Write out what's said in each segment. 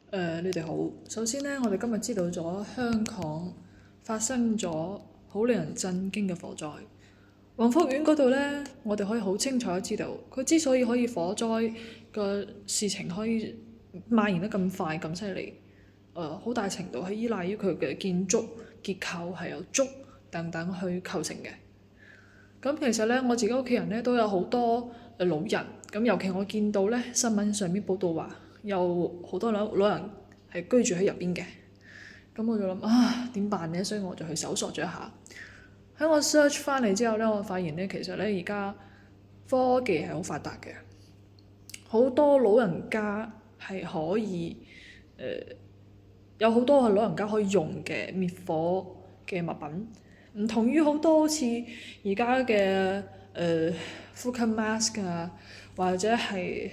你哋好。首先呢，我哋今日知道咗香港發生咗好令人震驚嘅火災。宏福苑嗰度呢，我哋可以好清楚知道，佢之所以可以火災嘅事情可以蔓延得咁快咁犀利，好大程度係依賴於佢嘅建築結構係由竹等等去構成嘅。咁其實呢，我自己屋企人呢都有好多老人，咁尤其我見到呢新聞上面報道話，有好多老人係居住喺入邊嘅。咁我就諗點辦呢？所以我就去搜索咗一下。喺我 search 翻嚟之後呢，我發現呢，其實呢而家科技係好發達嘅，好多老人家係可以有好多係老人家可以用嘅滅火嘅物品。唔同於好多好似而家嘅呼吸 mask 啊，或者係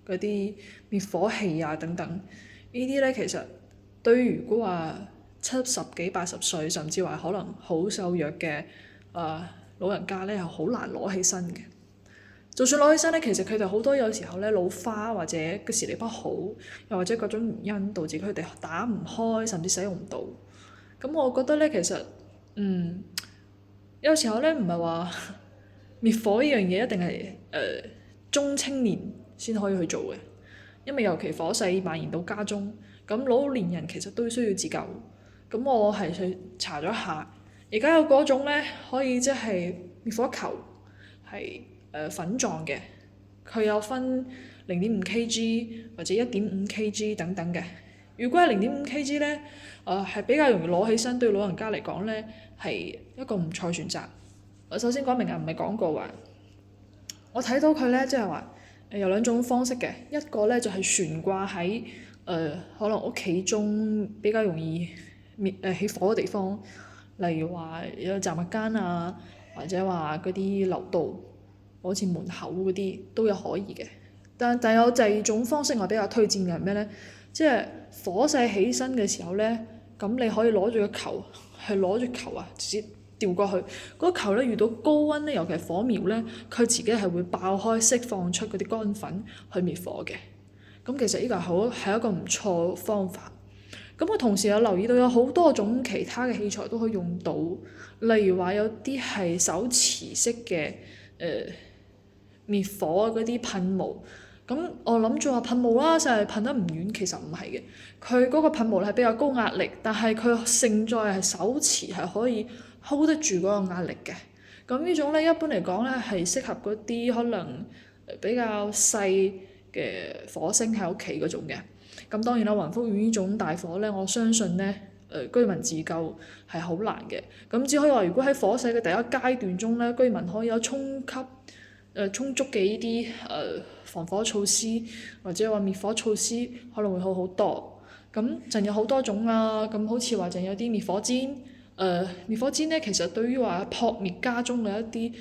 嗰啲滅火器啊等等，呢啲呢，其實對於如果話70幾80歲，甚至話可能好瘦弱嘅老人家呢，係好難攞起身嘅。就算攞起身呢，其實佢哋好多有時候呢老花或者個視力不好，又或者各種原因導致佢哋打唔開，甚至使用唔到。咁我覺得呢，其實有時候呢，唔係話滅火呢樣嘢一定係中青年先可以去做嘅，因為尤其火勢蔓延到家中，咁老年人其實都需要自救。咁我係去查咗下，而家有嗰種呢，可以即係滅火球係粉狀嘅，佢有分0.5kg 或者1.5kg 等等嘅。如果係0.5kg 呢，係比較容易攞起身，對老人家嚟講呢，係一個唔錯選擇。我首先講明啊，唔係廣告話。我睇到佢呢，即係話有兩種方式嘅，一個呢就係懸掛喺可能屋企中比較容易起火嘅地方，例如話有雜物間啊，或者話嗰啲樓道，好似門口嗰啲都有可以嘅。但有第二種方式我比較推薦嘅係咩呢？即係火勢起身嘅時候呢，咁你可以攞住個球，係攞住球啊，直接掉過去。嗰個球呢，遇到高溫呢，尤其係火苗呢，佢自己係會爆開，釋放出嗰啲乾粉去滅火嘅。咁其實呢個係一個唔錯方法。咁我同時有留意到有好多種其他嘅器材都可以用到，例如話有啲係手持式嘅滅火嗰啲噴霧。咁我諗住話噴霧啦，就係噴得唔遠，其實唔係嘅。佢嗰個噴霧係比較高壓力，但係佢勝在係手持係可以 hold 得住嗰個壓力嘅。咁呢種呢，一般嚟講呢，係適合嗰啲可能比較細嘅火星喺屋企嗰種嘅。咁當然啦，宏福苑呢種大火呢，我相信呢，居民自救係好難嘅。咁只可以話，如果喺火勢嘅第一階段中呢，居民可以有充足嘅呢啲防火措施，或者話滅火措施，可能會好好多。咁仲有好多種啦，咁好似話仲有啲滅火氈。滅火氈呢，其實對於話撲滅家中嘅一啲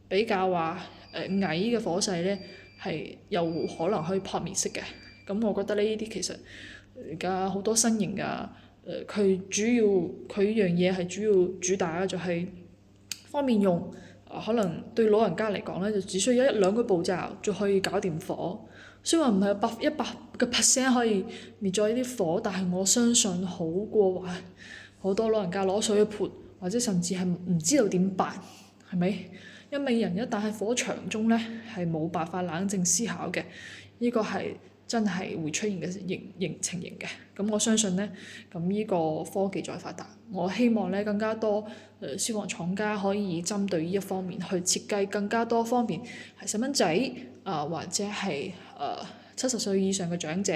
比較話矮嘅火勢呢，係有可能可以撲滅式嘅。咁我覺得呢啲其實而家好多新型㗎，佢樣嘢係主打就係方便用。可能對老人家嚟講呢，就只需要1-2個步驟就可以搞掂火。雖然話唔係100%可以滅咗呢啲火，但係我相信好過話好多老人家攞水去潑，或者甚至係唔知道點辦，係咪？因為人一旦喺火場中呢，係冇辦法冷靜思考嘅，呢個係真係會出現嘅情形嘅。咁我相信呢，咁呢個科技再發達，我希望呢更加多消防廠家可以針對呢一方面去設計更加多方面係細蚊仔或者係70歲以上嘅長者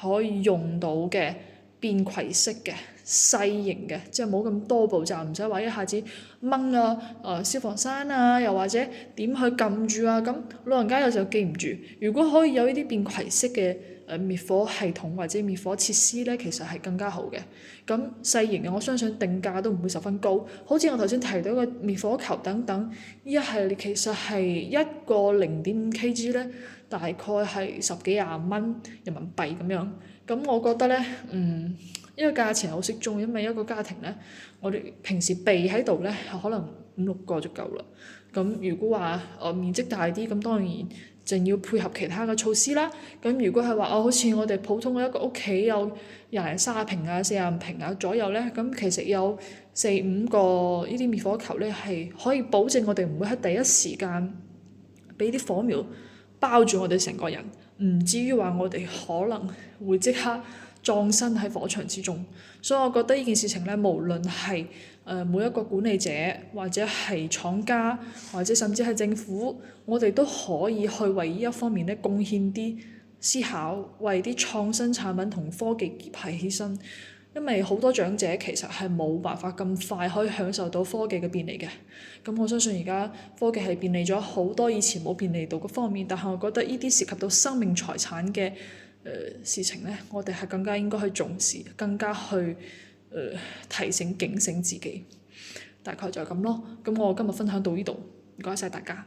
可以用到嘅便攜式嘅細型嘅，即係冇咁多步驟，唔使話一下子掹消防栓啊，又或者點去撳住啊。咁老人家有時候記唔住，如果可以有呢啲便攜式嘅滅火系統或者滅火設施呢，其實係更加好嘅。咁細型嘅我相信定價都唔會十分高，好似我頭先提到嘅滅火球等等，呢一系列其實係一個0.5kg 呢，大概係10幾20蚊人民幣咁樣。咁我覺得呢，呢個價錢係好適中，因為一個家庭呢，我哋平時備喺度呢，可能5-6個就夠啦。咁如果話面積大啲，咁當然淨要配合其他嘅措施啦。咁如果係話好似我哋普通嘅一個屋企有30平啊、40平啊左右呢，咁其實有4-5個呢啲滅火球呢，係可以保證我哋唔會喺第一時間俾啲火苗包住我哋成個人，唔至於話我哋可能會即刻葬身喺火場之中。所以我覺得呢件事情呢，無論係每一個管理者，或者係廠家，或者甚至係政府，我哋都可以去為呢一方面呢貢獻啲思考，為啲創新產品同科技結合起身。因為好多長者其實係冇辦法咁快可以享受到科技嘅便利嘅。咁我相信而家科技係便利咗好多以前冇便利到嘅方面，但係我覺得呢啲涉及到生命財產嘅事情呢，我哋係更加應該去重視，更加去提醒警醒自己。大概就係咁咯。咁我今日分享到呢度，唔該晒大家。